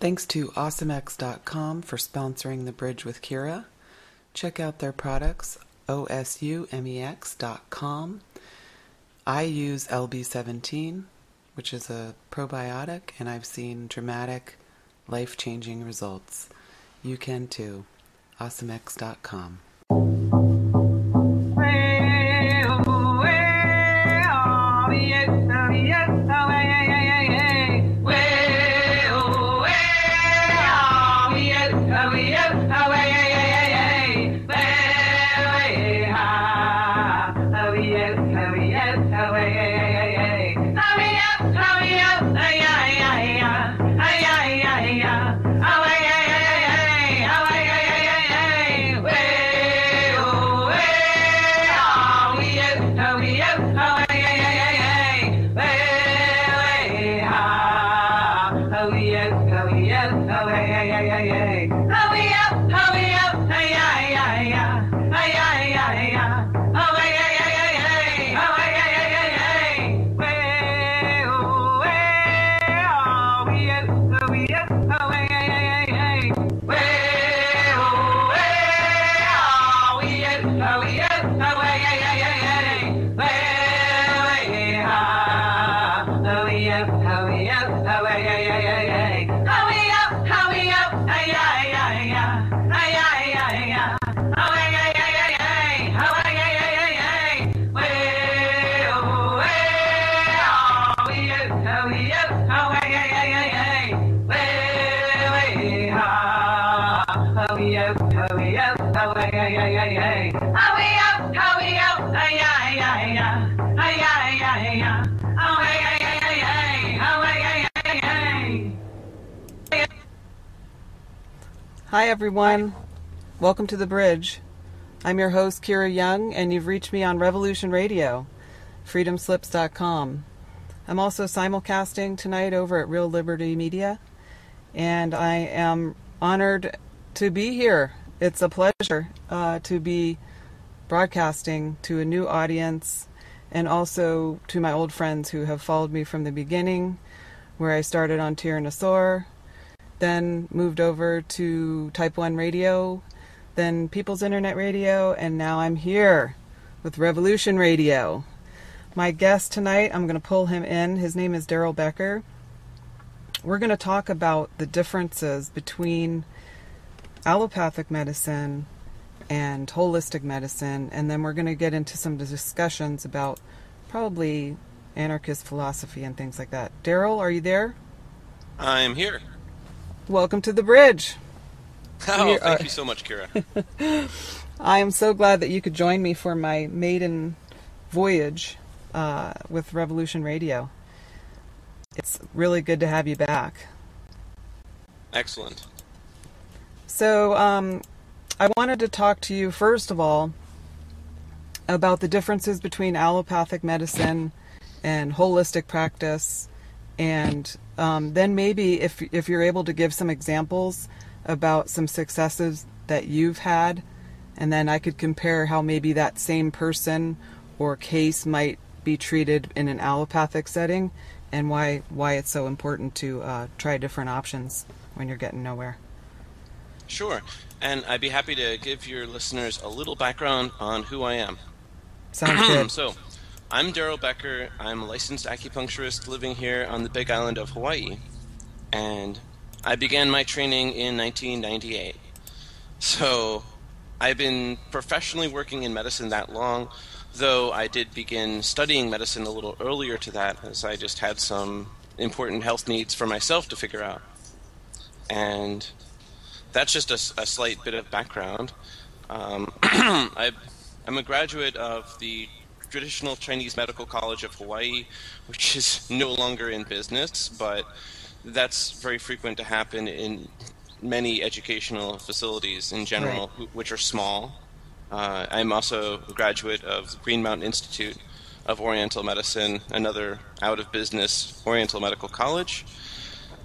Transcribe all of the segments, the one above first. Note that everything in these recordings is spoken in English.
Thanks to awesomex.com for sponsoring The Bridge with Kira. Check out their products, osumex.com. I use LB17, which is a probiotic, and I've seen dramatic, life-changing results. You can too. awesomex.com. Hi everyone, welcome to The Bridge. I'm your host Kira Young, and you've reached me on Revolution Radio, freedomslips.com. I'm also simulcasting tonight over at Real Liberty Media, and I am honored to be here. It's a pleasure to be broadcasting to a new audience, and also to my old friends who have followed me from the beginning, where I started on Tyrannosaur, then moved over to Type 1 Radio, then People's Internet Radio, and now I'm here with Revolution Radio. My guest tonight, I'm going to pull him in. His name is Darrell Becker. We're going to talk about the differences between allopathic medicine and holistic medicine, and then we're going to get into some discussions about probably anarchist philosophy and things like that. Darrell, are you there? I'm here. Welcome to The Bridge. Oh, thank you so much, Kira. I am so glad that you could join me for my maiden voyage with Revolution Radio. It's really good to have you back. Excellent. So, I wanted to talk to you, first of all, about the differences between allopathic medicine and holistic practice, and then maybe if you're able to give some examples about some successes that you've had, and then I could compare how maybe that same person or case might be treated in an allopathic setting, and why it's so important to try different options when you're getting nowhere. Sure, and I'd be happy to give your listeners a little background on who I am. Sounds good. So, I'm Darrell Becker. I'm a licensed acupuncturist living here on the Big Island of Hawaii, and I began my training in 1998. So I've been professionally working in medicine that long, though I did begin studying medicine a little earlier to that, as I just had some important health needs for myself to figure out. And that's just a slight bit of background. I'm a graduate of the Traditional Chinese Medical College of Hawaii, which is no longer in business, but that's very frequent to happen in many educational facilities in general, right, which are small. I'm also a graduate of the Green Mountain Institute of Oriental Medicine, another out-of-business Oriental Medical College.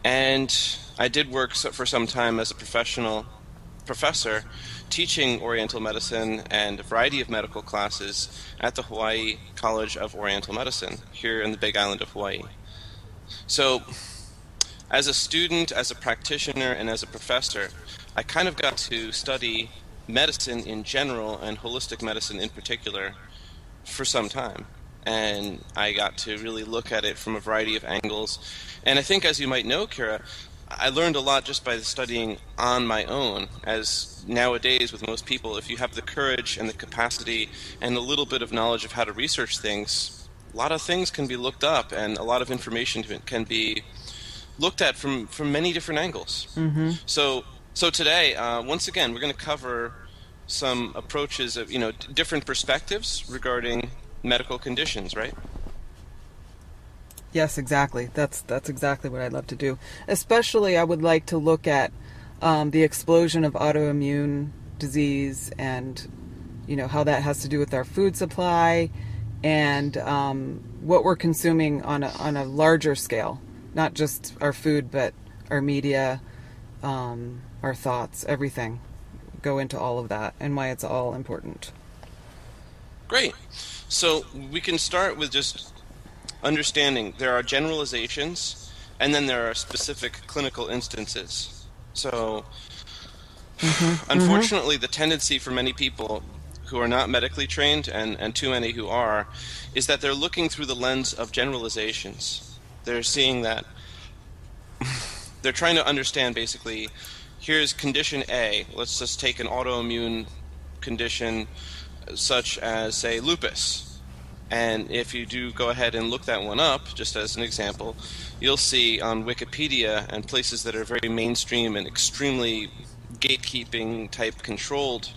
And I did work for some time as a professor teaching Oriental medicine and a variety of medical classes at the Hawaii College of Oriental Medicine here in the Big Island of Hawaii. So as a student, as a practitioner, and as a professor, I kind of got to study medicine in general and holistic medicine in particular for some time. And I got to really look at it from a variety of angles. And I think, as you might know, Kira, I learned a lot just by studying on my own, as nowadays with most people, if you have the courage and the capacity and a little bit of knowledge of how to research things, a lot of things can be looked up and a lot of information can be looked at from many different angles. Mm-hmm. So today, once again, we're going to cover some approaches of, different perspectives regarding medical conditions, right? Yes, exactly. That's exactly what I'd love to do. Especially, I would like to look at the explosion of autoimmune disease and, how that has to do with our food supply and what we're consuming on a larger scale. Not just our food, but our media, our thoughts, everything. Go into all of that and why it's all important. Great. So we can start with just understanding there are generalizations and then there are specific clinical instances. So unfortunately, the tendency for many people who are not medically trained and too many who are is that they're looking through the lens of generalizations. They're seeing that they're trying to understand basically, here's condition A. Let's just take an autoimmune condition such as, say, lupus. And if you do go ahead and look that one up, just as an example, you'll see on Wikipedia and places that are very mainstream and extremely gatekeeping type controlled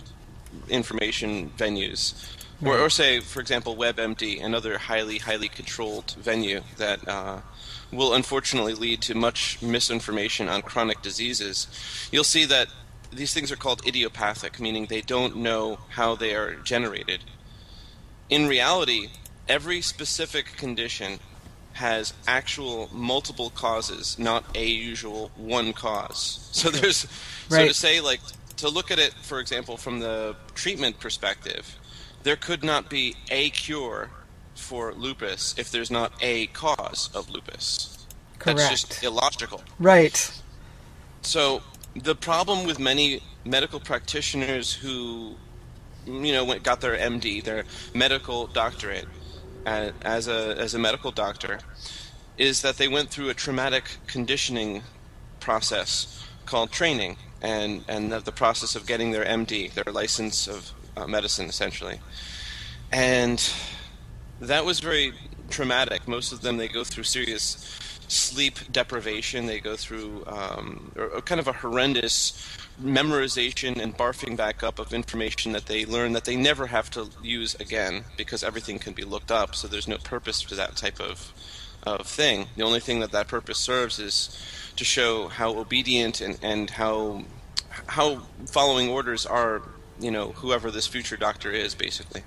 information venues, or say, for example, WebMD, another highly controlled venue that will unfortunately lead to much misinformation on chronic diseases. You'll see that these things are called idiopathic, meaning they don't know how they are generated. In reality, every specific condition has actual multiple causes, not a usual one cause. So there's so to say, like, to look at it, for example, from the treatment perspective, there could not be a cure for lupus if there's not a cause of lupus. Correct. That's just illogical. Right. So the problem with many medical practitioners who got their MD, their medical doctorate, as a medical doctor, is that they went through a traumatic conditioning process called training, and the process of getting their MD, their license of medicine, essentially. And that was very traumatic. Most of them, they go through serious sleep deprivation. They go through kind of a horrendous memorization and barfing back up of information that they learn that they never have to use again because everything can be looked up, so there's no purpose to that type of thing. The only thing that purpose serves is to show how obedient and how following orders are, whoever this future doctor is, basically.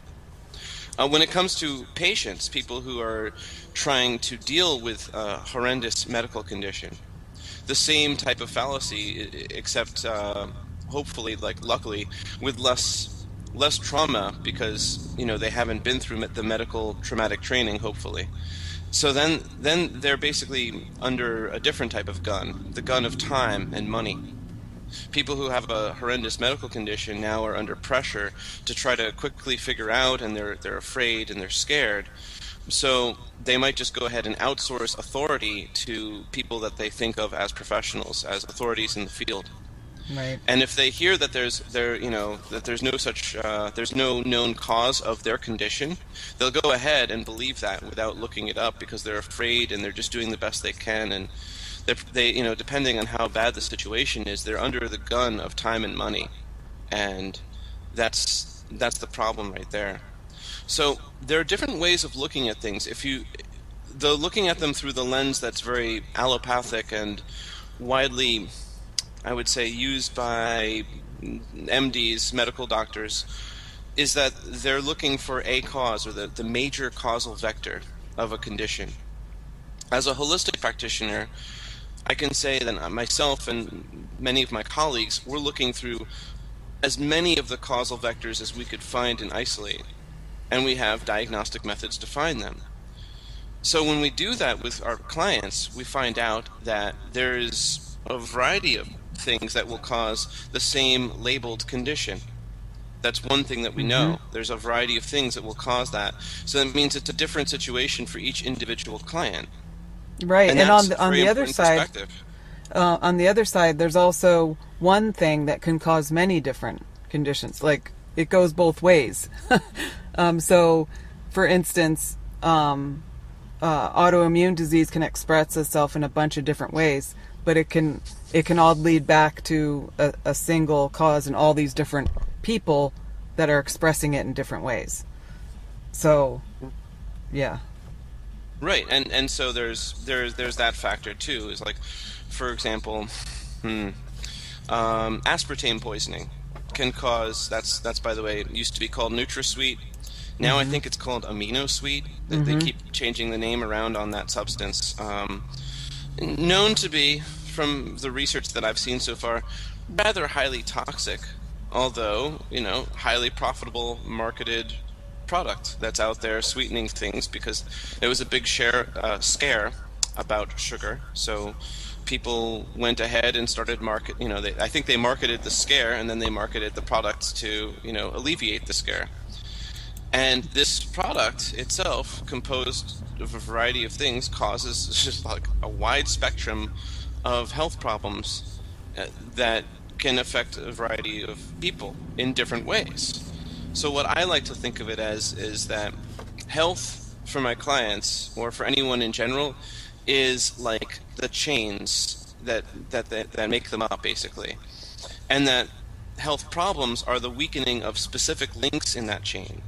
When it comes to patients, people who are trying to deal with a horrendous medical condition, the same type of fallacy, except hopefully, luckily, with less trauma because they haven't been through the medical traumatic training, hopefully. So then they're basically under a different type of gun, the gun of time and money. People who have a horrendous medical condition now are under pressure to try to quickly figure out, and they're afraid and they're scared. So they might just go ahead and outsource authority to people that they think of as professionals, as authorities in the field. Right. And if they hear that there's no known cause of their condition, they'll go ahead and believe that without looking it up because they're afraid and they're just doing the best they can. And they depending on how bad the situation is, they're under the gun of time and money, and that's the problem right there. So there are different ways of looking at things. Though looking at them through the lens that's very allopathic and widely, I would say, used by MDs, medical doctors, is that they're looking for a cause or the major causal vector of a condition. As a holistic practitioner, I can say that myself and many of my colleagues, we're looking through as many of the causal vectors as we could find and isolate, and we have diagnostic methods to find them. So when we do that with our clients, we find out that there is a variety of things that will cause the same labeled condition. That's one thing that we Mm-hmm. know. There's a variety of things that will cause that. So that means it's a different situation for each individual client. Right. And And that's on very the other important side, perspective. there's also one thing that can cause many different conditions. Like it goes both ways. So, for instance, autoimmune disease can express itself in a bunch of different ways, but it can all lead back to a single cause and all these different people that are expressing it in different ways. So, yeah. Right, and so there's that factor too. Is like, for example, aspartame poisoning can cause. That's by the way, it used to be called NutraSweet. Now I Mm-hmm. think it's called AminoSweet. They Mm-hmm. keep changing the name around on that substance. Known to be, from the research that I've seen so far, rather highly toxic, although, highly profitable marketed product that's out there sweetening things because there was a big scare about sugar. So people went ahead and started I think they marketed the scare and then they marketed the products to, alleviate the scare. And this product itself, composed of a variety of things, causes just like a wide spectrum of health problems that can affect a variety of people in different ways. So what I like to think of it as is that health for my clients or for anyone in general is like the chains that make them up basically. And that health problems are the weakening of specific links in that chain.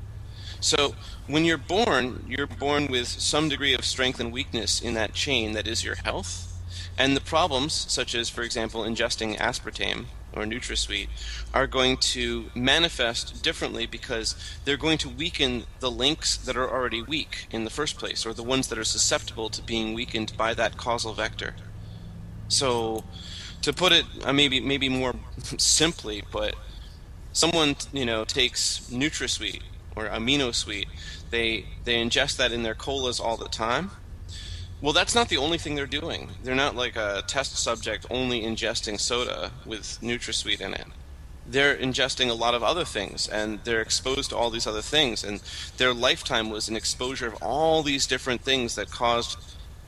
So when you're born with some degree of strength and weakness in that chain that is your health. And the problems, such as, for example, ingesting aspartame or NutraSweet, are going to manifest differently because they're going to weaken the links that are already weak in the first place, or the ones that are susceptible to being weakened by that causal vector. So, to put it maybe more simply, but someone takes NutraSweet or AminoSweet, they ingest that in their colas all the time. Well, that's not the only thing they're doing. They're not like a test subject only ingesting soda with NutraSweet in it. They're ingesting a lot of other things, and they're exposed to all these other things, and their lifetime was an exposure of all these different things that caused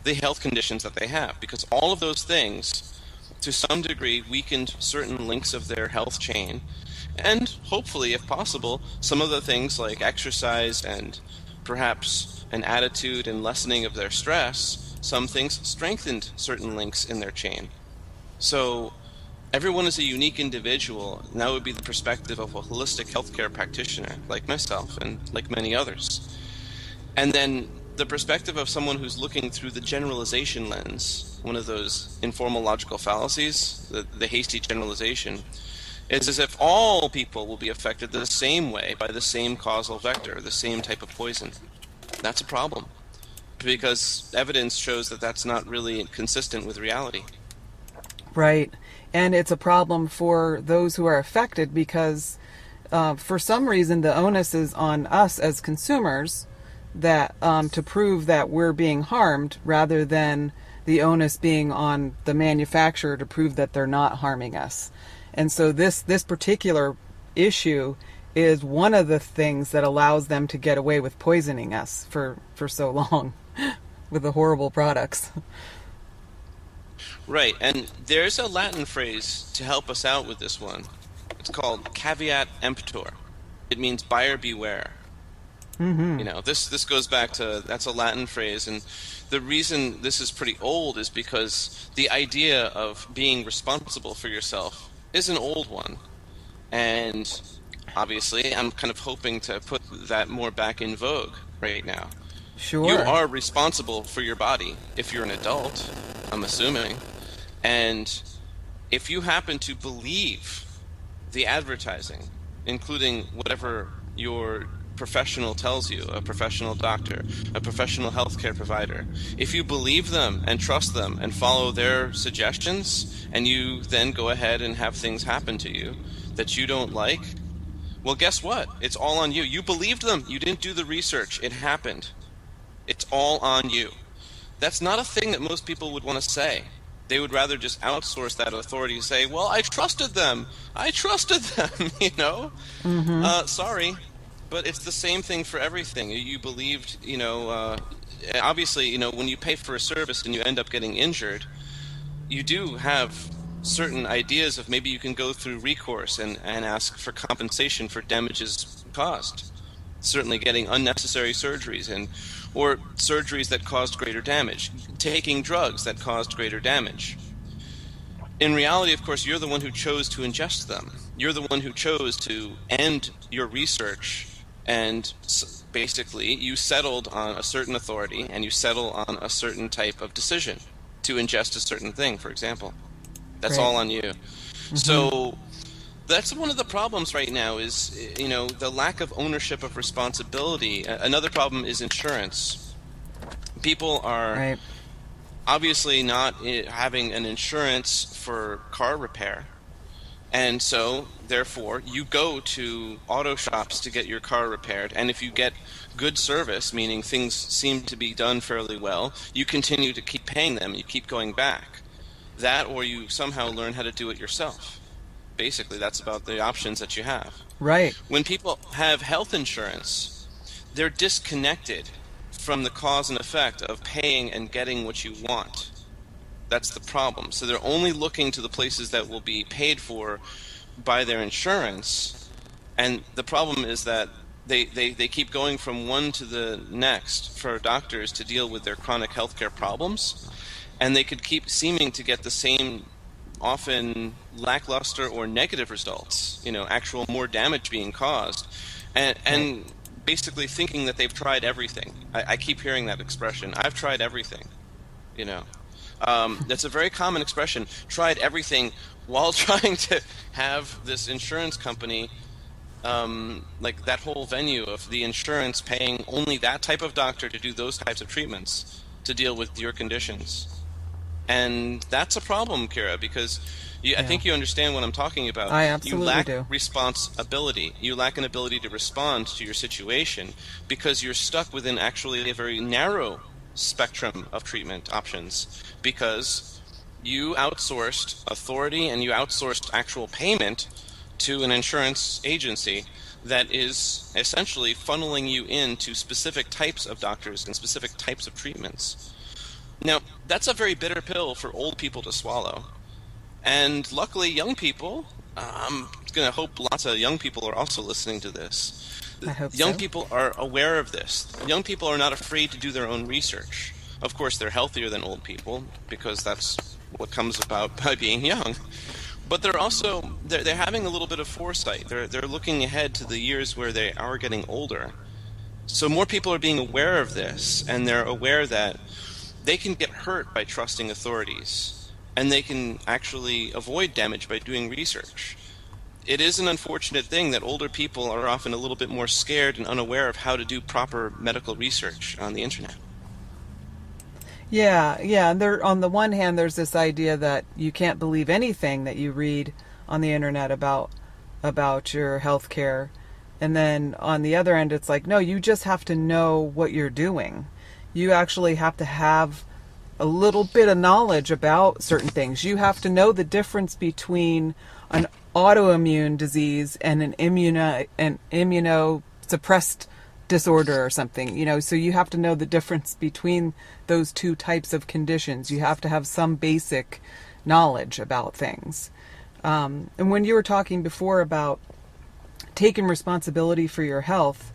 the health conditions that they have, because all of those things, to some degree, weakened certain links of their health chain, and hopefully, if possible, some of the things like exercise and perhaps an attitude and lessening of their stress, some things strengthened certain links in their chain. So everyone is a unique individual, and that would be the perspective of a holistic healthcare practitioner like myself and like many others. And then the perspective of someone who's looking through the generalization lens, one of those informal logical fallacies, the hasty generalization, is as if all people will be affected the same way by the same causal vector, the same type of poison. That's a problem, because evidence shows that that's not really consistent with reality. Right. And it's a problem for those who are affected because for some reason the onus is on us as consumers that to prove that we're being harmed rather than the onus being on the manufacturer to prove that they're not harming us. And so this particular issue is one of the things that allows them to get away with poisoning us for so long with the horrible products. Right, and there's a Latin phrase to help us out with this one. It's called caveat emptor. It means buyer beware. Mm-hmm. This goes back to, that's a Latin phrase, and the reason this is pretty old is because the idea of being responsible for yourself is an old one. And obviously, I'm kind of hoping to put that more back in vogue right now. You Sure. are responsible for your body if you're an adult, I'm assuming. And if you happen to believe the advertising, including whatever your professional tells you, a professional doctor, a professional healthcare provider, if you believe them and trust them and follow their suggestions, and you then go ahead and have things happen to you that you don't like, well, guess what? It's all on you. You believed them. You didn't do the research. It happened. It's all on you. That's not a thing that most people would want to say. They would rather just outsource that authority and say, well, I trusted them. I trusted them, you know? Sorry, but it's the same thing for everything. You believed, obviously, when you pay for a service and you end up getting injured, you do have certain ideas of maybe you can go through recourse and ask for compensation for damages caused. Certainly getting unnecessary surgeries or surgeries that caused greater damage, taking drugs that caused greater damage. In reality, of course, you're the one who chose to ingest them. You're the one who chose to end your research, and basically you settled on a certain authority and you settle on a certain type of decision to ingest a certain thing, for example. That's all on you. So that's one of the problems right now is, the lack of ownership of responsibility. Another problem is insurance. People are obviously not having an insurance for car repair. And so, therefore, you go to auto shops to get your car repaired. And if you get good service, meaning things seem to be done fairly well, you continue to keep paying them. You keep going back. That, or you somehow learn how to do it yourself. Basically, that's about the options that you have. Right. When people have health insurance, they're disconnected from the cause and effect of paying and getting what you want. That's the problem. So they're only looking to the places that will be paid for by their insurance. And the problem is that they keep going from one to the next for doctors to deal with their chronic healthcare problems. And they could keep seeming to get the same, often lackluster or negative results, actual more damage being caused. And basically thinking that they've tried everything. I keep hearing that expression. I've tried everything, That's a very common expression. Tried everything while trying to have this insurance company, like that whole venue of the insurance paying only that type of doctor to do those types of treatments to deal with your conditions. And that's a problem, Kira, because I think you understand what I'm talking about. I absolutely do. You lack responsibility. You lack an ability to respond to your situation because you're stuck within actually a very narrow spectrum of treatment options because you outsourced authority and you outsourced actual payment to an insurance agency that is essentially funneling you into specific types of doctors and specific types of treatments. Now, that's a very bitter pill for old people to swallow. And luckily, young people, I'm going to hope lots of young people are also listening to this. I hope young people are aware of this. Young people are not afraid to do their own research. Of course, they're healthier than old people because that's what comes about by being young. But they're also they're having a little bit of foresight. They're looking ahead to the years where they are getting older. So more people are being aware of this, and they're aware that they can get hurt by trusting authorities, and they can actually avoid damage by doing research. It is an unfortunate thing that older people are often a little bit more scared and unaware of how to do proper medical research on the internet. Yeah. And on the one hand, there's this idea that you can't believe anything that you read on the internet about your health care. And then on the other end, it's like, no, you just have to know what you're doing. You actually have to have a little bit of knowledge about certain things. You have to know the difference between an autoimmune disease and an immunosuppressed disorder or something, so you have to know the difference between those two types of conditions. You have to have some basic knowledge about things. And when you were talking before about taking responsibility for your health,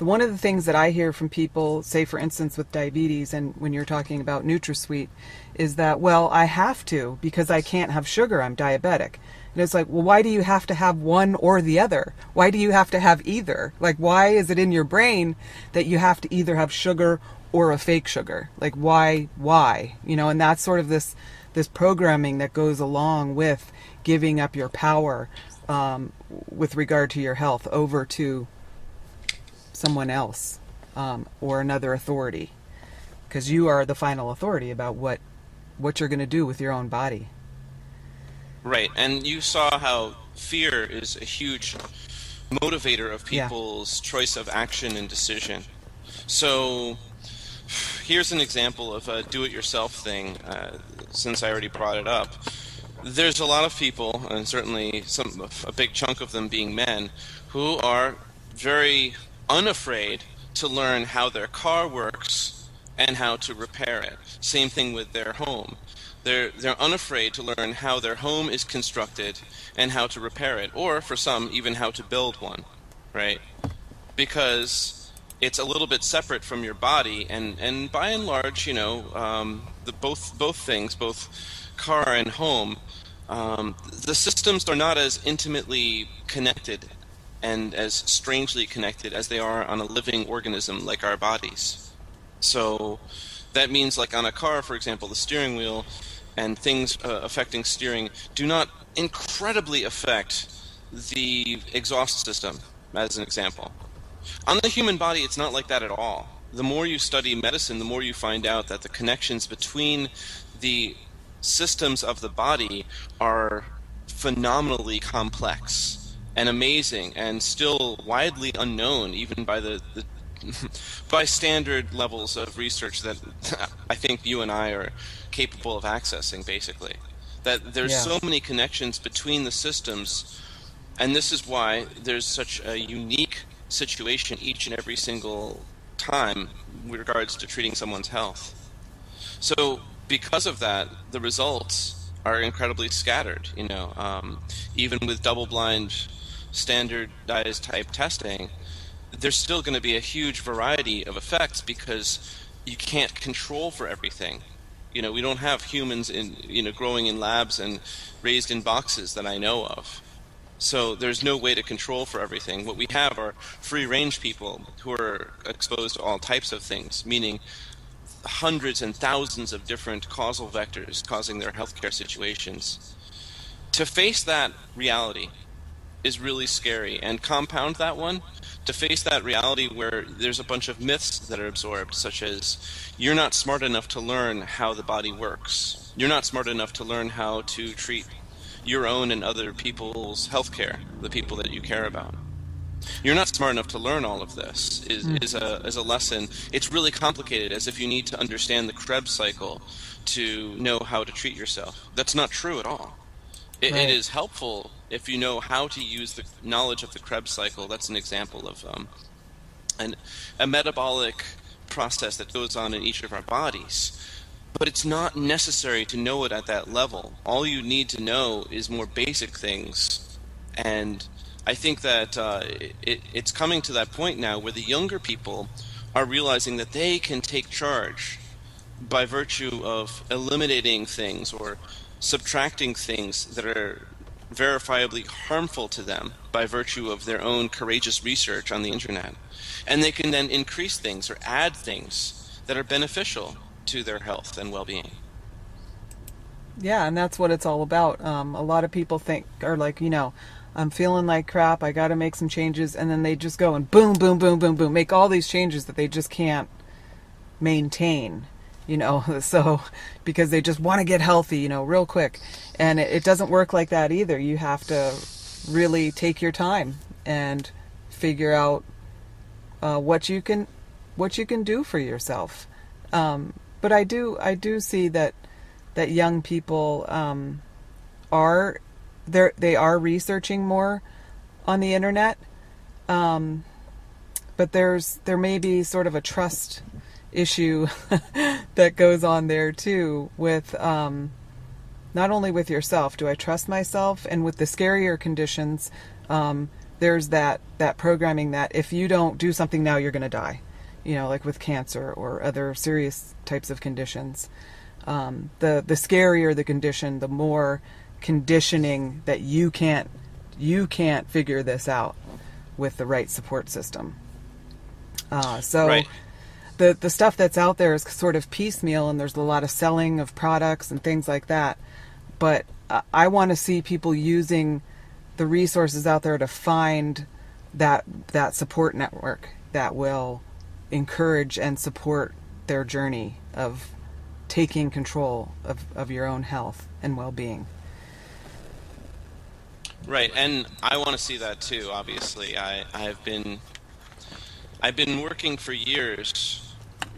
one of the things that I hear from people, say for instance with diabetes, and when you're talking about NutraSweet, is that, well, I have to because I can't have sugar, I'm diabetic. And it's like, well, why do you have to have one or the other? Why do you have to have either? Like, why is it in your brain that you have to either have sugar or a fake sugar? Like, why? And that's sort of this programming that goes along with giving up your power with regard to your health over to someone else or another authority, because you are the final authority about what you're going to do with your own body. Right, and you saw how fear is a huge motivator of people's choice of action and decision. So here's an example of a do-it-yourself thing, since I already brought it up. There's a lot of people, and certainly a big chunk of them being men, who are very unafraid to learn how their car works and how to repair it. Same thing with their home. They're unafraid to learn how their home is constructed and how to repair it, or for some, even how to build one, right? Because it's a little bit separate from your body, and by and large, both things, both car and home, the systems are not as intimately connected and as strangely connected as they are on a living organism like our bodies. So that means, like on a car, for example, the steering wheel and things affecting steering do not incredibly affect the exhaust system, as an example. On the human body, it's not like that at all. The more you study medicine, the more you find out that the connections between the systems of the body are phenomenally complex and amazing, and still widely unknown even by the by standard levels of research that I think you and I are capable of accessing, basically. That there's so many connections between the systems, and this is why there's such a unique situation each and every single time with regards to treating someone's health. So because of that, the results are incredibly scattered. Even with double-blind, standardized type testing, there's still going to be a huge variety of effects because you can't control for everything. We don't have humans growing in labs and raised in boxes that I know of. So there's no way to control for everything. What we have are free-range people who are exposed to all types of things, meaning hundreds and thousands of different causal vectors causing their healthcare situations. To face that reality is really scary, and compound that one, to face that reality where there's a bunch of myths that are absorbed, such as you're not smart enough to learn how the body works. You're not smart enough to learn how to treat your own and other people's healthcare, the people that you care about. You're not smart enough to learn all of this is a lesson. It's really complicated, as if you need to understand the Krebs cycle to know how to treat yourself. That's not true at all. It is helpful if you know how to use the knowledge of the Krebs cycle. That's an example of a metabolic process that goes on in each of our bodies. But it's not necessary to know it at that level. All you need to know is more basic things. And I think that it's coming to that point now where the younger people are realizing that they can take charge by virtue of eliminating things or subtracting things that are verifiably harmful to them by virtue of their own courageous research on the internet. And they can then increase things or add things that are beneficial to their health and well-being. Yeah, and that's what it's all about. A lot of people are like, I'm feeling like crap, I got to make some changes, and then they just go and boom, boom, boom, boom, boom, make all these changes that they just can't maintain, so because they just want to get healthy, real quick. And it doesn't work like that either. You have to really take your time and figure out what you can do for yourself. But I do see that young people are researching more on the internet, but there may be sort of a trust issue that goes on there too, with not only with yourself. Do I trust myself? And with the scarier conditions, there's that programming that if you don't do something now, you're going to die. Like with cancer or other serious types of conditions. The scarier the condition, the more conditioning that you can't figure this out with the right support system. Right. The stuff that's out there is sort of piecemeal, and there's a lot of selling of products and things like that. But I want to see people using the resources out there to find that support network that will encourage and support their journey of taking control of your own health and well-being. Right, and I want to see that too, obviously. I've been working for years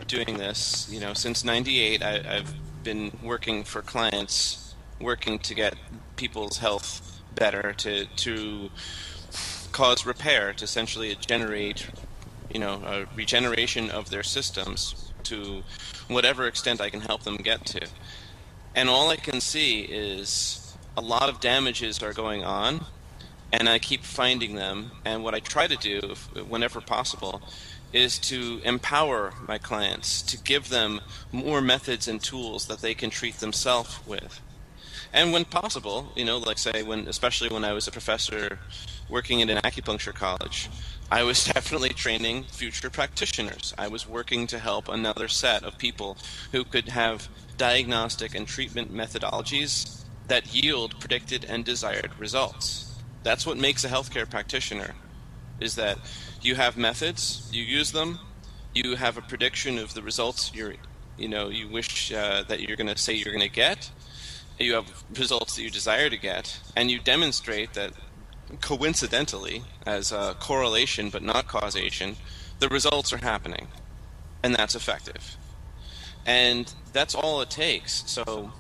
doing this, since '98, I've been working for clients, working to get people's health better, to cause repair, to essentially generate, a regeneration of their systems to whatever extent I can help them get to. And all I can see is a lot of damages are going on, and I keep finding them. And what I try to do, whenever possible, is to empower my clients, to give them more methods and tools that they can treat themselves with. And when possible, like say especially when I was a professor working in an acupuncture college, I was definitely training future practitioners. I was working to help another set of people who could have diagnostic and treatment methodologies that yield predicted and desired results. That's what makes a healthcare practitioner, is that you have methods, you use them, you have a prediction of the results you wish that you're going to say you're going to get, you have results that you desire to get, and you demonstrate that coincidentally, as a correlation but not causation, the results are happening, and that's effective. And that's all it takes. So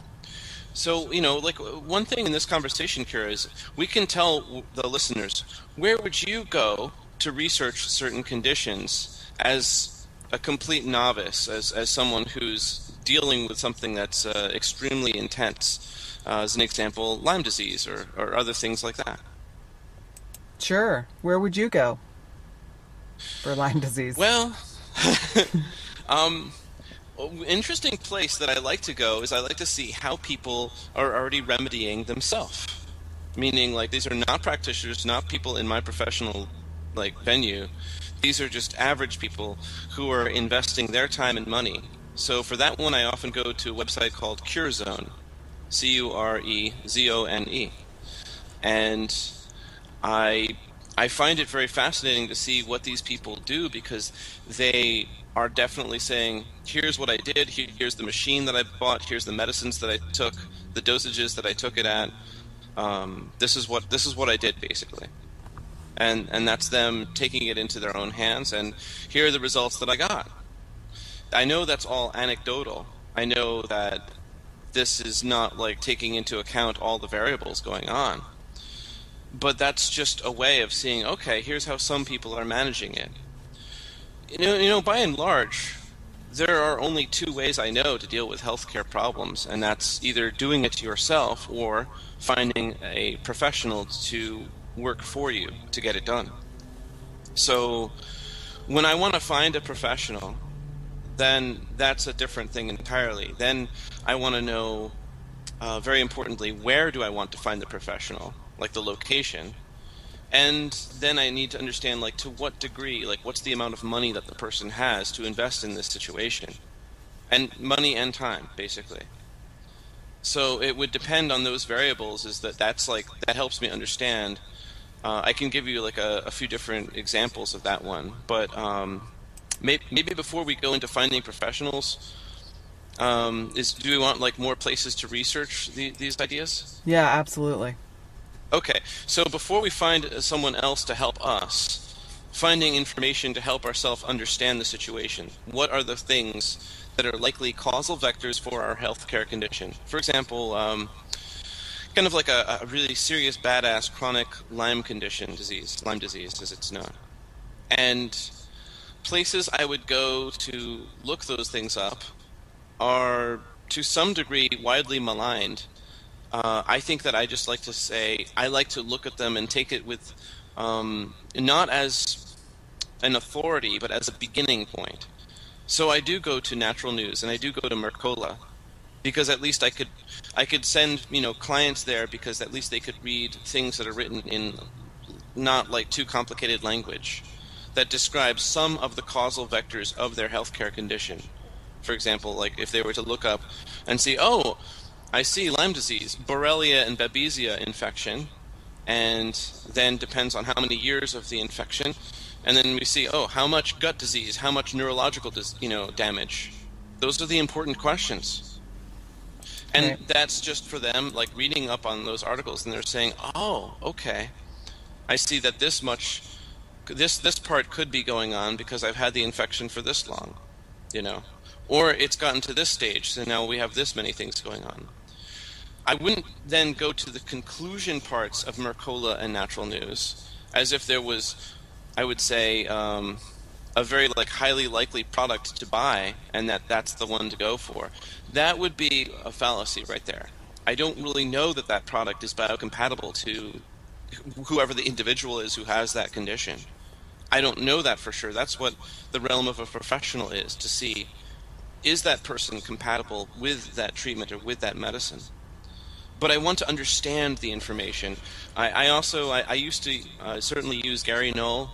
like one thing in this conversation, Kira, is we can tell the listeners, where would you go to research certain conditions as a complete novice, as someone who's dealing with something that's extremely intense, as an example, Lyme disease or other things like that? Sure. Where would you go for Lyme disease? Well, interesting place that I like to go is I like to see how people are already remedying themselves. Meaning, like, these are not practitioners, not people in my professional venue. These are just average people who are investing their time and money. So for that one, I often go to a website called CureZone, CureZone, and I find it very fascinating to see what these people do, because they are definitely saying, here's what I did, here's the machine that I bought, here's the medicines that I took, the dosages that I took it at. This is what I did, basically. And that's them taking it into their own hands, and here are the results that I got. I know that's all anecdotal. I know that this is not like taking into account all the variables going on. But that's just a way of seeing, okay, here's how some people are managing it. By and large, there are only two ways I know to deal with healthcare problems, and that's either doing it yourself or finding a professional to work for you to get it done. So when I want to find a professional, then that's a different thing entirely. Then I want to know, very importantly, where do I want to find the professional, like the location, and then I need to understand, like, to what degree, like, what's the amount of money that the person has to invest in this situation, and money and time, basically. So it would depend on those variables. That helps me understand. I can give you like a few different examples of that one, but maybe before we go into finding professionals, do we want like more places to research these ideas? Yeah, absolutely. Okay, so before we find someone else to help us, finding information to help ourselves understand the situation, what are the things that are likely causal vectors for our healthcare condition? For example, kind of like a really serious, badass chronic Lyme disease as it's known. And places I would go to look those things up are to some degree widely maligned. I think that I just like to say, I like to look at them and take it with, not as an authority, but as a beginning point. So I do go to Natural News, and I do go to Mercola, because at least I could send clients there, because at least they could read things that are written in not like too complicated language that describes some of the causal vectors of their healthcare condition. For example, like if they were to look up and see, oh, I see Lyme disease, Borrelia and Babesia infection, and then depends on how many years of the infection, and then we see, oh, how much gut disease, how much neurological damage. Those are the important questions. And Right. that's just for them, like reading up on those articles, and they're saying, oh, okay, I see that this part could be going on because I've had the infection for this long. or it's gotten to this stage, so now we have this many things going on. I wouldn't then go to the conclusion parts of Mercola and Natural News as if there was, I would say, a very highly likely product to buy, and that's the one to go for. That would be a fallacy right there. I don't really know that product is biocompatible to whoever the individual is who has that condition. I don't know that for sure. That's what the realm of a professional is, to see, is that person compatible with that treatment or with that medicine? But I want to understand the information. I used to certainly use Gary Null.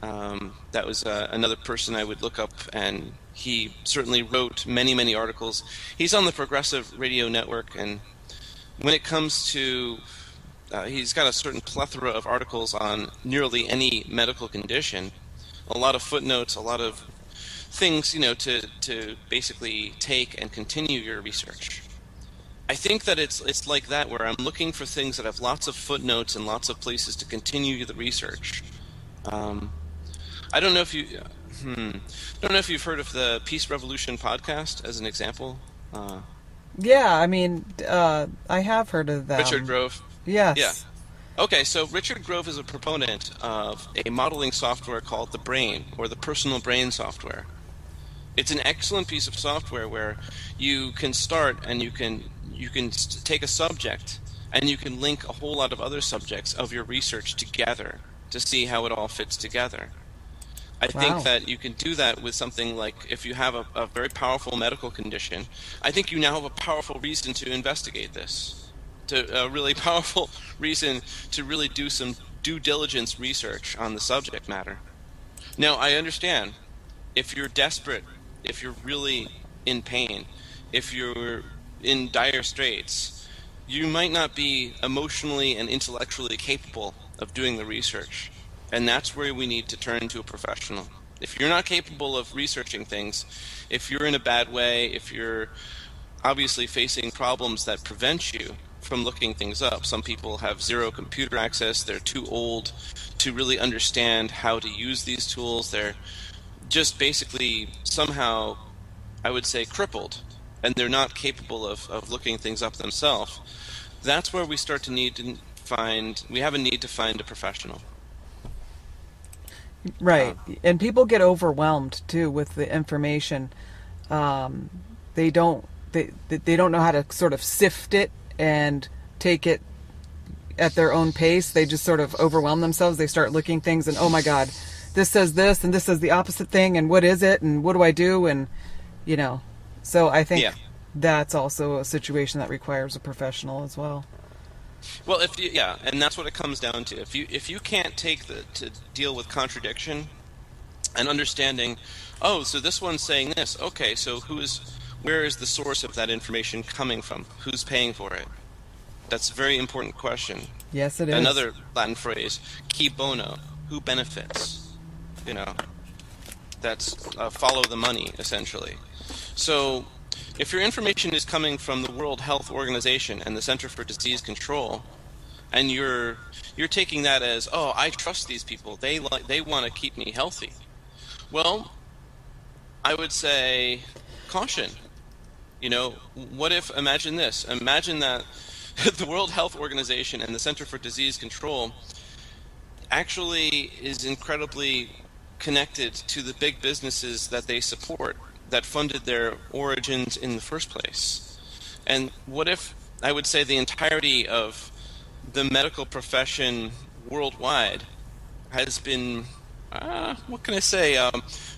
That was another person I would look up, and he certainly wrote many, many articles. He's on the Progressive Radio Network, and when it comes to he's got a certain plethora of articles on nearly any medical condition, a lot of footnotes, a lot of things, to basically take and continue your research. I think that it's like that, where I'm looking for things that have lots of footnotes and lots of places to continue the research. I don't know if you've heard of the Peace Revolution podcast as an example. Yeah, I mean, I have heard of that. Richard Grove. Yes. Yeah. Okay, so Richard Grove is a proponent of a modeling software called the Brain, or the Personal Brain software. It's an excellent piece of software where you can start and you can take a subject and you can link a whole lot of other subjects of your research together to see how it all fits together. I think that you can do that with something like, if you have a very powerful medical condition, I think you now have a powerful reason to investigate this, a really powerful reason to really do some due diligence research on the subject matter. Now, I understand, if you're desperate, if you're really in pain, if you're in dire straits, you might not be emotionally and intellectually capable of doing the research. And that's where we need to turn to a professional. If you're not capable of researching things, if you're in a bad way, if you're obviously facing problems that prevent you from looking things up. Some people have zero computer access. They're too old to really understand how to use these tools. They're just basically somehow, I would say, crippled, and they're not capable of looking things up themselves. That's where we start to have a need to find a professional. Right. And people get overwhelmed too with the information. They don't know how to sort of sift it and take it at their own pace. They just sort of overwhelm themselves. They start looking things and, oh my God, this says this and this says the opposite thing, and what is it and what do I do? And so I think that's also a situation that requires a professional as well. Well, and that's what it comes down to. If you can't to deal with contradiction and understanding, oh, so this one's saying this, okay, so where is the source of that information coming from? Who's paying for it? That's a very important question. Yes, it is. Another Latin phrase, qui bono, who benefits? That's follow the money, essentially. So if your information is coming from the World Health Organization and the Center for Disease Control, and you're taking that as, oh, I trust these people, they want to keep me healthy. Well, I would say caution. Imagine this. Imagine that the World Health Organization and the Center for Disease Control actually is incredibly connected to the big businesses that they support, that funded their origins in the first place. And what if, I would say, the entirety of the medical profession worldwide has been,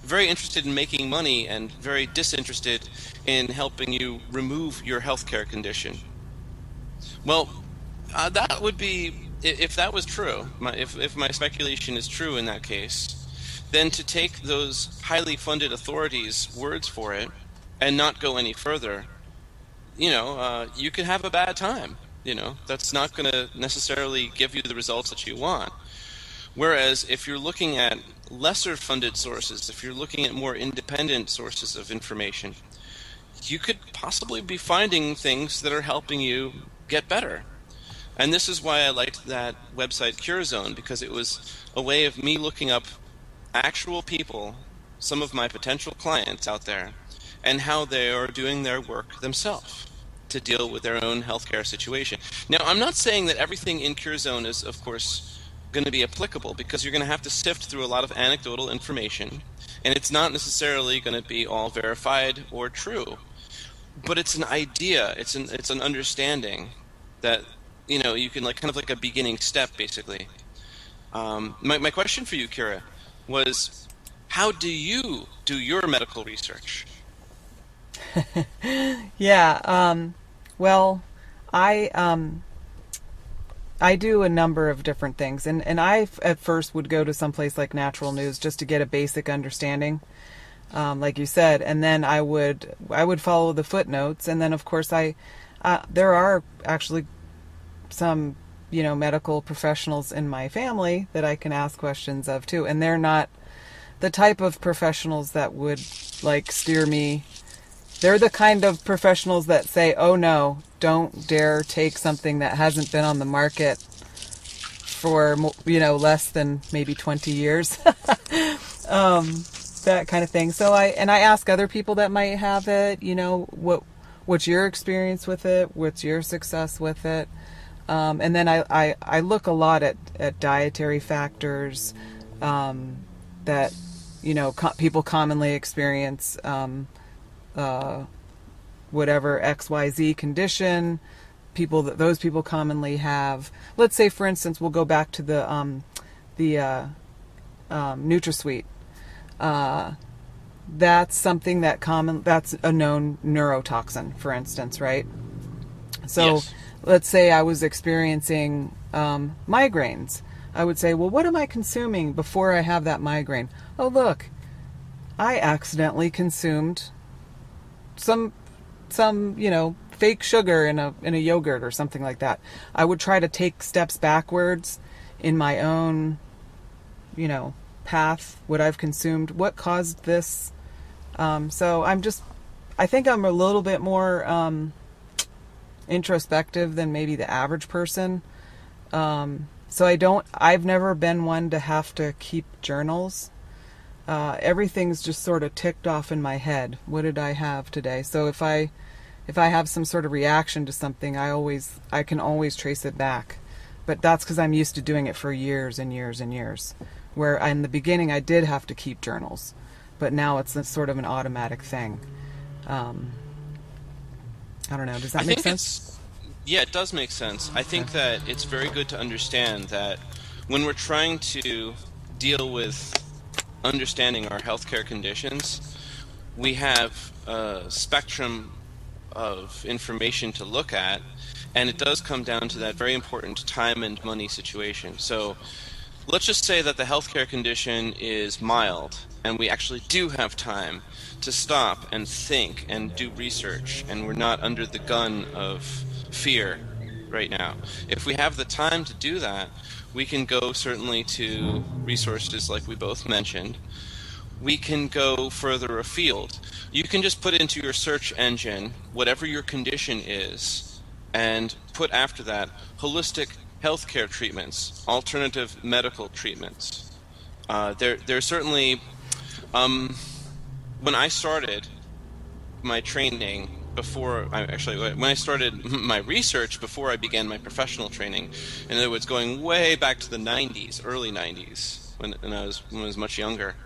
very interested in making money and very disinterested in helping you remove your healthcare condition? Well, that would be, if that was true, if my speculation is true in that case, then to take those highly funded authorities' words for it and not go any further, you could have a bad time. That's not going to necessarily give you the results that you want. Whereas if you're looking at lesser funded sources, if you're looking at more independent sources of information, you could possibly be finding things that are helping you get better. And this is why I liked that website CureZone, because it was a way of me looking up actual people, some of my potential clients out there, and how they are doing their work themselves to deal with their own healthcare situation. Now, I'm not saying that everything in CureZone is, of course, going to be applicable, because you're going to have to sift through a lot of anecdotal information, and it's not necessarily going to be all verified or true. But it's an idea, it's an understanding that, you know, you can, like, kind of like a beginning step, basically. My question for you, Kira, was how do you do your medical research? Yeah, well, I do a number of different things, and I at first would go to some place like Natural News just to get a basic understanding, like you said, and then I would follow the footnotes, and then of course there are actually some, you know, medical professionals in my family that I can ask questions of too, and they're not the type of professionals that would like steer me. They're the kind of professionals that say, oh no, don't dare take something that hasn't been on the market for, you know, less than maybe 20 years. That kind of thing. So I ask other people that might have it, you know, what's your experience with it? What's your success with it? And then I look a lot at dietary factors that, you know, people commonly experience, whatever XYZ condition those people commonly have. Let's say, for instance, we'll go back to the NutraSweet. That's something that's a known neurotoxin, for instance, right? So Yes. Let's say I was experiencing migraines. I would say, well, what am I consuming before I have that migraine? Oh, look, I accidentally consumed some you know, fake sugar in a yogurt or something like that. I would try to take steps backwards in my own, you know, path, what I've consumed, what caused this. So I think I'm a little bit more introspective than maybe the average person. So I've never been one to have to keep journals. Everything's just sort of ticked off in my head. What did I have today? So if I have some sort of reaction to something, I can always trace it back. But that's because I'm used to doing it for years and years and years. Where in the beginning I did have to keep journals, but now it's sort of an automatic thing. I don't know. Does that make sense? Yeah, it does make sense. I think that it's very good to understand that when we're trying to deal with understanding our healthcare conditions, we have a spectrum of information to look at, and it does come down to that very important time and money situation. So let's just say that the healthcare condition is mild, and we actually do have time to stop and think and do research, and we're not under the gun of fear right now. If we have the time to do that, we can go certainly to resources like we both mentioned. We can go further afield. You can just put into your search engine whatever your condition is and put after that holistic healthcare treatments, alternative medical treatments. There certainly, when I started my training when I started my research before I began my professional training, in other words, going way back to the 90s, early 90s, when I was much younger.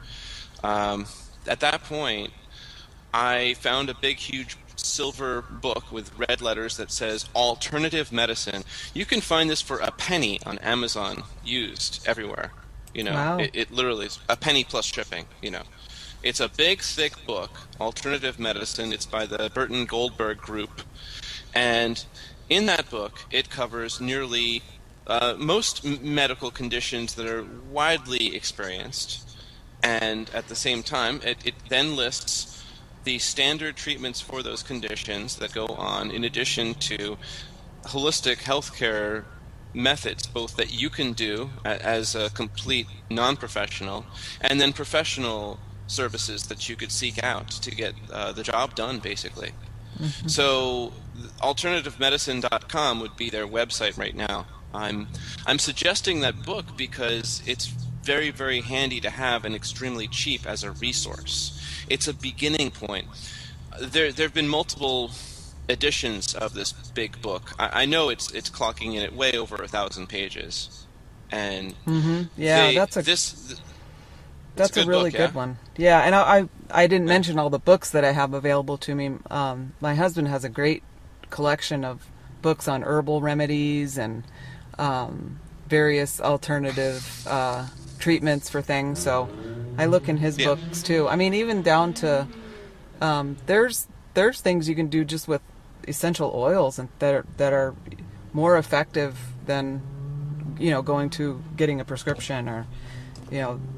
At that point, I found a big, huge silver book with red letters that says alternative medicine. You can find this for a penny on Amazon, used everywhere. You know, Wow. it literally is a penny plus shipping, you know. It's a big, thick book, Alternative Medicine. It's by the Burton Goldberg Group. And in that book, it covers nearly most medical conditions that are widely experienced. And at the same time, it then lists the standard treatments for those conditions that go on, in addition to holistic healthcare methods, both that you can do as a complete non-professional, and then professional services that you could seek out to get the job done, basically. Mm-hmm. So alternativemedicine.com would be their website right now. I'm suggesting that book because it's very, very handy to have and extremely cheap as a resource. It's a beginning point. There have been multiple editions of this big book. I know it's clocking in at way over 1,000 pages, and Yeah, that's a really good one. Yeah, and I didn't mention all the books that I have available to me. My husband has a great collection of books on herbal remedies and various alternative treatments for things. So I look in his books too. I mean, even down to there's things you can do just with essential oils and that are more effective than going to getting a prescription or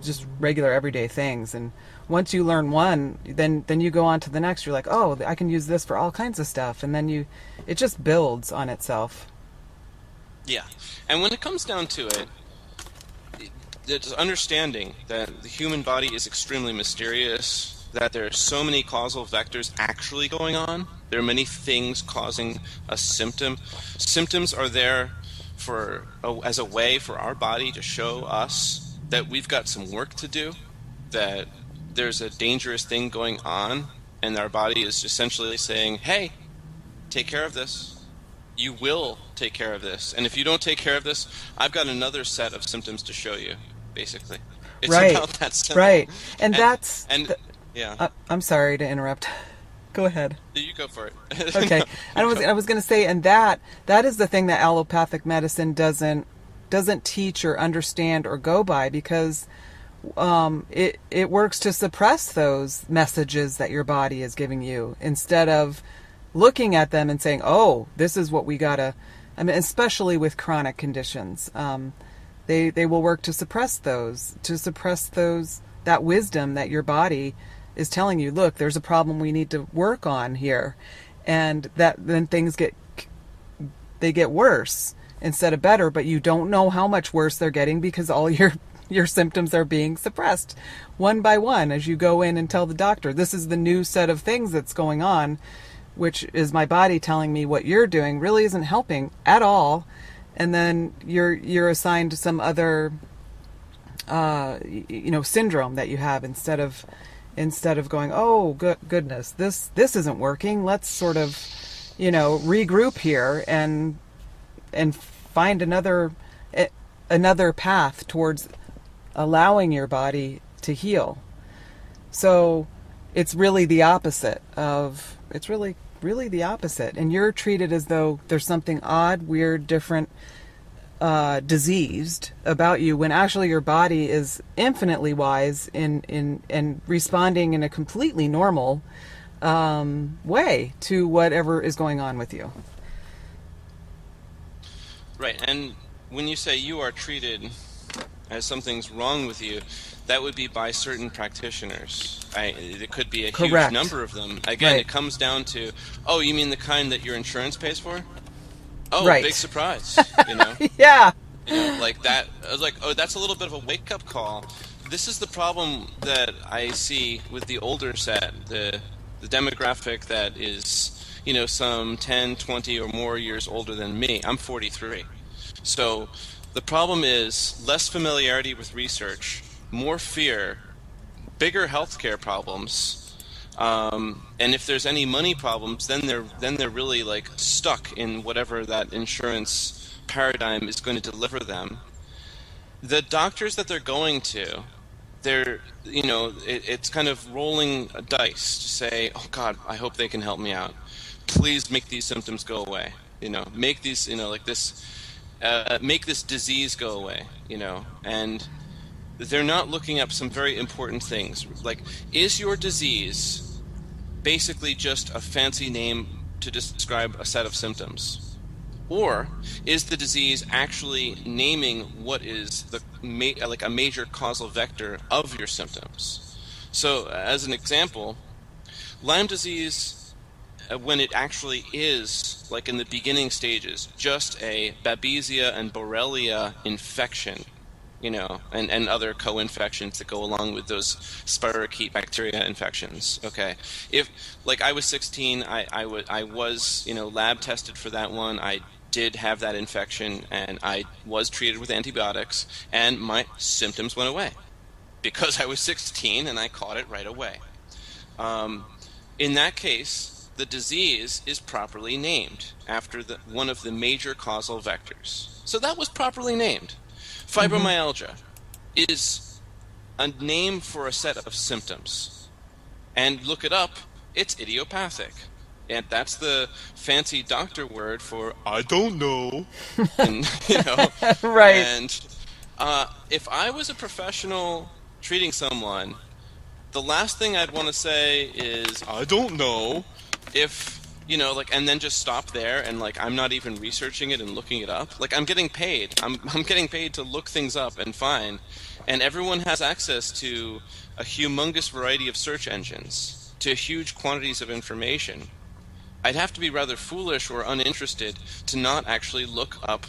just regular everyday things. And once you learn one, then you go on to the next. You're like, oh, I can use this for all kinds of stuff, and then it just builds on itself. Yeah, and when it comes down to it, it's understanding that the human body is extremely mysterious, that there are so many causal vectors actually going on. There are many things causing a symptom. Symptoms are there as a way for our body to show us that we've got some work to do, that there's a dangerous thing going on, and our body is essentially saying, hey, take care of this. You will take care of this. And if you don't take care of this, I've got another set of symptoms to show you, basically. It's about that simple. Right. I'm sorry to interrupt. Go ahead. You go for it. Okay. I was going to say, and that is the thing that allopathic medicine doesn't teach or understand or go by, because it works to suppress those messages that your body is giving you, instead of looking at them and saying, oh, this is what we gotta. I mean, especially with chronic conditions, they will work to suppress that wisdom that your body is telling you, look, there's a problem we need to work on here, and that then things get worse instead of better, but you don't know how much worse they're getting because all your symptoms are being suppressed one by one as you go in and tell the doctor, this is the new set of things that's going on, which is my body telling me what you're doing really isn't helping at all. And then you're assigned some other syndrome that you have, instead of going, oh goodness, this isn't working, let's sort of regroup here and find another path towards allowing your body to heal. So it's really the opposite of, it's really the opposite. And you're treated as though there's something odd, weird, different, diseased about you, when actually your body is infinitely wise in responding in a completely normal way to whatever is going on with you. Right, and when you say you are treated as something's wrong with you, that would be by certain practitioners. It could be a Correct. Huge number of them. Again, Right. It comes down to, oh, you mean the kind that your insurance pays for? Oh, Right. Big surprise, Yeah. Like that. I was like, oh, that's a little bit of a wake-up call. This is the problem that I see with the older set, the demographic that is, some 10, 20 or more years older than me. I'm 43. So the problem is less familiarity with research, more fear, bigger healthcare problems, and if there's any money problems, then they're really like stuck in whatever that insurance paradigm is going to deliver them. The doctors that they're going to, it's kind of rolling a dice to say, oh God, I hope they can help me out. Please make these symptoms go away. Make these, make this disease go away. And they're not looking up some very important things. Like, is your disease basically just a fancy name to describe a set of symptoms? Or is the disease actually naming what is like a major causal vector of your symptoms? So, as an example, Lyme disease, when it actually is, like in the beginning stages, just a Babesia and Borrelia infection, and other co-infections that go along with those spirochete bacteria infections. Okay, if like I was 16, I was lab tested for that one. I did have that infection, and I was treated with antibiotics, and my symptoms went away because I was 16 and I caught it right away. In that case, the disease is properly named after one of the major causal vectors. So that was properly named. Fibromyalgia is a name for a set of symptoms. And look it up, it's idiopathic. And that's the fancy doctor word for I don't know. And Right. And if I was a professional treating someone, the last thing I'd want to say is I don't know. If and then just stop there, and I'm not even researching it and looking it up. I'm getting paid. I'm getting paid to look things up and find, and everyone has access to a humongous variety of search engines, to huge quantities of information. I'd have to be rather foolish or uninterested to not actually look up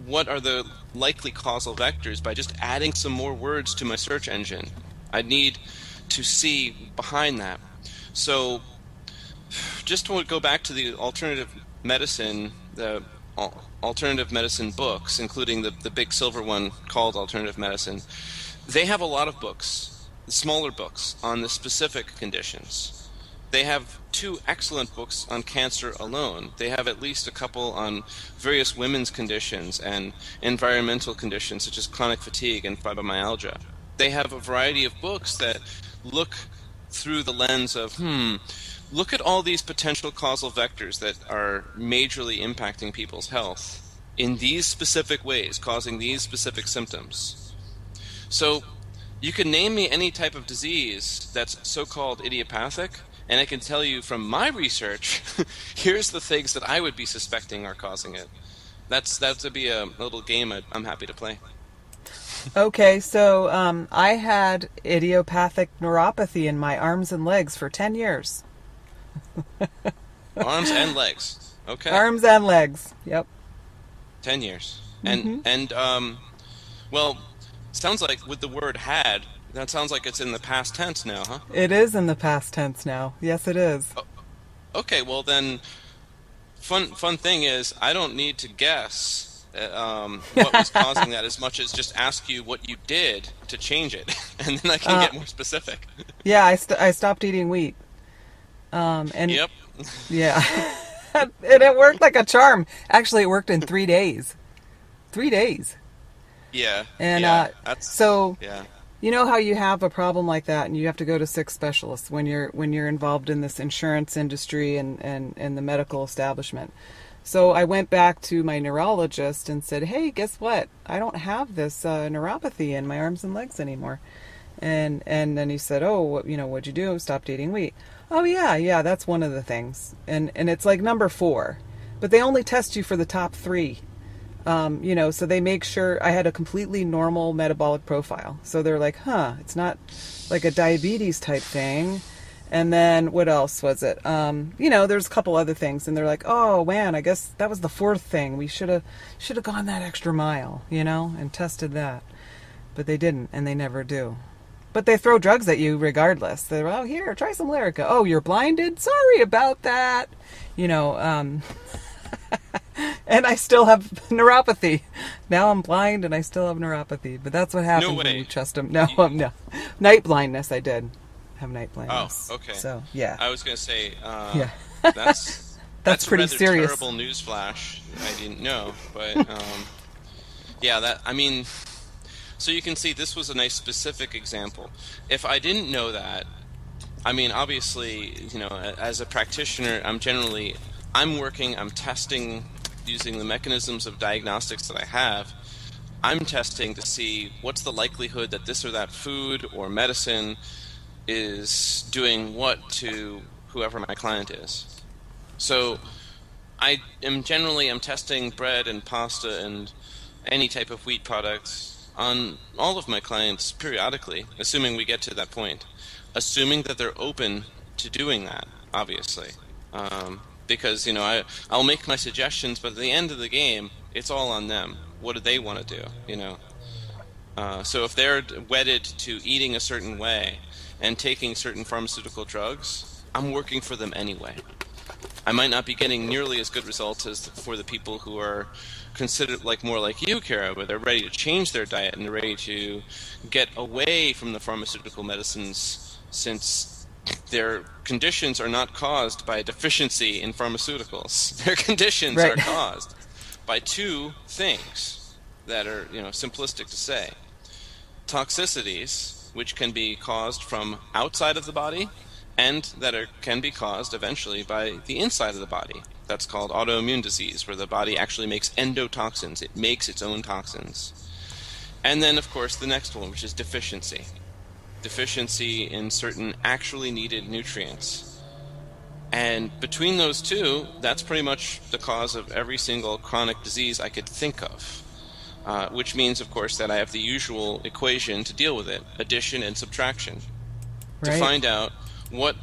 what are the likely causal vectors by just adding some more words to my search engine. I'd need to see behind that. So just to go back to the alternative medicine books, including the big silver one called Alternative Medicine, they have a lot of books, smaller books, on the specific conditions. They have 2 excellent books on cancer alone. They have at least a couple on various women's conditions and environmental conditions such as chronic fatigue and fibromyalgia. They have a variety of books that look through the lens of, look at all these potential causal vectors that are majorly impacting people's health in these specific ways, causing these specific symptoms. So you can name me any type of disease that's so-called idiopathic, and I can tell you from my research, here's the things that I would be suspecting are causing it. That would be a little game I'm happy to play. Okay, so I had idiopathic neuropathy in my arms and legs for 10 years. Arms and legs. Okay. Arms and legs. Yep. 10 years. And well, sounds like with the word had, that sounds like it's in the past tense now, huh? It is in the past tense now. Yes, it is. Okay, well then, fun thing is, I don't need to guess what was causing that as much as just ask you what you did to change it, and then I can get more specific. Yeah, I stopped eating wheat. And yep. Yeah. And it worked like a charm. Actually, it worked in 3 days. 3 days. Yeah. And yeah, so yeah. You know how you have a problem like that and you have to go to 6 specialists when you're involved in this insurance industry and the medical establishment. So I went back to my neurologist and said, hey, guess what? I don't have this neuropathy in my arms and legs anymore. And then he said, oh, what'd you do? Stopped eating wheat. Oh, yeah, that's one of the things. And it's like number 4. But they only test you for the top 3. So they make sure I had a completely normal metabolic profile. So they're like, it's not like a diabetes type thing. And then what else was it? There's a couple other things. And they're like, oh, man, I guess that was the 4th thing. We should have gone that extra mile, and tested that. But they didn't, and they never do. But they throw drugs at you regardless. They're, oh, here, try some Lyrica. Oh, you're blinded? Sorry about that. And I still have neuropathy. Now I'm blind and I still have neuropathy. But that's what happens when you trust them. No. Night blindness, I did have night blindness. Oh, okay. So, yeah. I was going to say, yeah. that's pretty rather serious. Terrible news flash. I didn't know. But, so you can see this was a nice specific example. If I didn't know that, obviously, as a practitioner, I'm testing using the mechanisms of diagnostics that I have. I'm testing to see what's the likelihood that this or that food or medicine is doing what to whoever my client is. So I'm testing bread and pasta and any type of wheat products on all of my clients periodically, assuming we get to that point, assuming that they're open to doing that, obviously. Because, I'll make my suggestions, but at the end of the game, it's all on them. What do they want to do, So if they're wedded to eating a certain way and taking certain pharmaceutical drugs, I'm working for them anyway. I might not be getting nearly as good results as for the people who are considered more like you, Kara, where they're ready to change their diet and they're ready to get away from the pharmaceutical medicines since their conditions are not caused by a deficiency in pharmaceuticals. Their conditions Right. are caused by two things that are, simplistic to say. Toxicities, which can be caused from outside of the body, and that can be caused eventually by the inside of the body. That's called autoimmune disease, where the body actually makes endotoxins. It makes its own toxins. And then, of course, the next one, which is deficiency. Deficiency in certain actually needed nutrients. And between those two, that's pretty much the cause of every single chronic disease I could think of. Which means, of course, that I have the usual equation to deal with it, addition and subtraction, to Right. find out what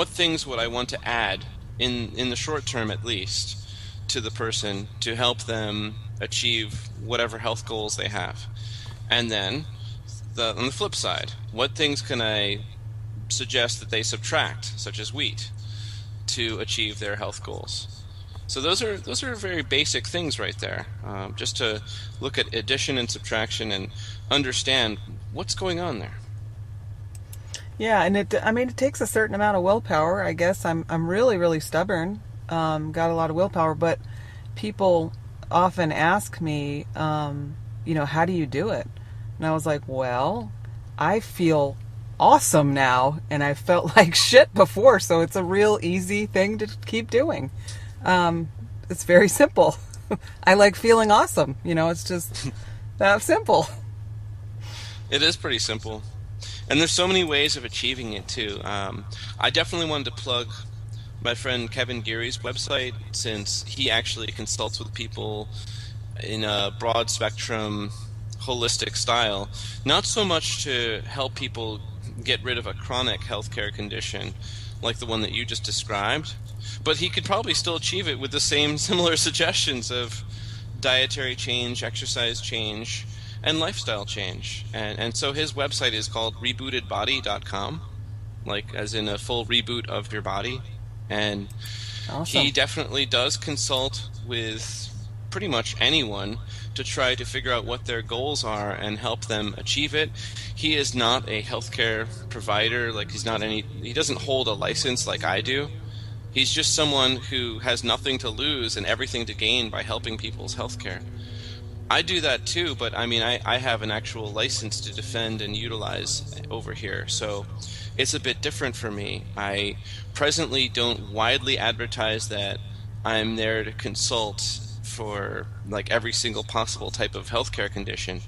things would I want to add, in the short term at least, to the person to help them achieve whatever health goals they have. And then, on the flip side, what things can I suggest that they subtract, such as wheat, to achieve their health goals? So those are very basic things right there, just to look at addition and subtraction and understand what's going on there. Yeah, and it takes a certain amount of willpower. I guess I'm really, really stubborn. Got a lot of willpower, but people often ask me, how do you do it? And I was like, well, I feel awesome now, and I felt like shit before, so it's a real easy thing to keep doing. It's very simple. I like feeling awesome. It's just that simple. It is pretty simple. And there's so many ways of achieving it, too. I definitely wanted to plug my friend Kevin Geary's website, since he actually consults with people in a broad spectrum, holistic style. Not so much to help people get rid of a chronic healthcare condition like the one that you just described, but he could probably still achieve it with the same similar suggestions of dietary change, exercise change, and lifestyle change. And so his website is called rebootedbody.com, like as in a full reboot of your body. And Awesome. he definitely does consult with pretty much anyone to try to figure out what their goals are and help them achieve it. He is not a healthcare provider, he doesn't hold a license like I do. He's just someone who has nothing to lose and everything to gain by helping people's healthcare. I do that too, but I have an actual license to defend and utilize over here, so it's a bit different for me. I presently don't widely advertise that I'm there to consult for every single possible type of healthcare condition.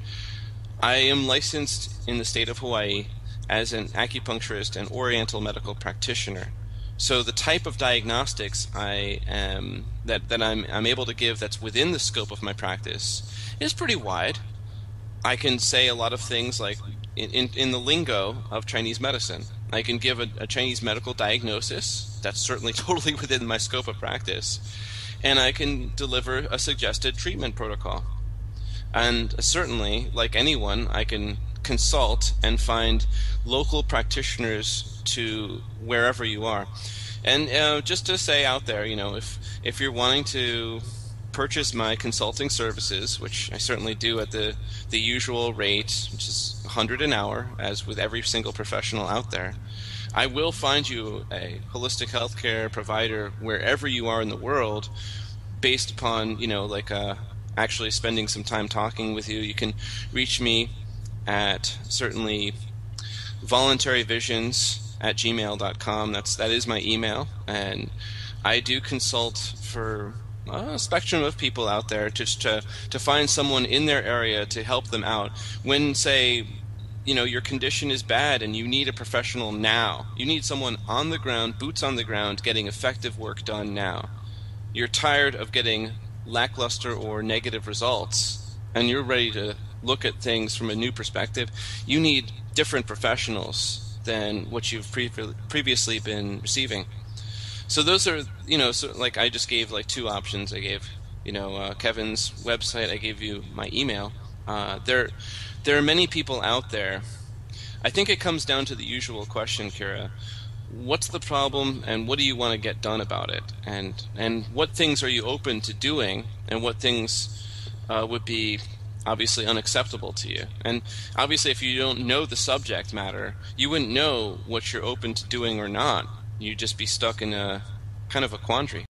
I am licensed in the state of Hawaii as an acupuncturist and oriental medical practitioner. So the type of diagnostics I'm able to give that's within the scope of my practice is pretty wide. I can say a lot of things like in the lingo of Chinese medicine. I can give a Chinese medical diagnosis. That's certainly totally within my scope of practice. And I can deliver a suggested treatment protocol. And certainly, like anyone, I can consult and find local practitioners to wherever you are. And just to say out there, if you're wanting to purchase my consulting services, which I certainly do at the usual rate, which is $100 an hour, as with every single professional out there, I will find you a holistic healthcare provider wherever you are in the world, based upon actually spending some time talking with you. You can reach me at certainly voluntaryvisions@gmail.com. That is my email, and I do consult for a spectrum of people out there, just to find someone in their area to help them out when, say, your condition is bad and you need a professional now. You need someone on the ground, boots on the ground, getting effective work done now. You're tired of getting lackluster or negative results, and you're ready to look at things from a new perspective. You need different professionals than what you've previously been receiving. So those are, I just gave two options. I gave, Kevin's website. I gave you my email. There are many people out there. I think it comes down to the usual question, Kira. What's the problem, and what do you want to get done about it? And what things are you open to doing, and what things would be obviously unacceptable to you. And obviously if you don't know the subject matter, you wouldn't know what you're open to doing or not. You'd just be stuck in a kind of a quandary.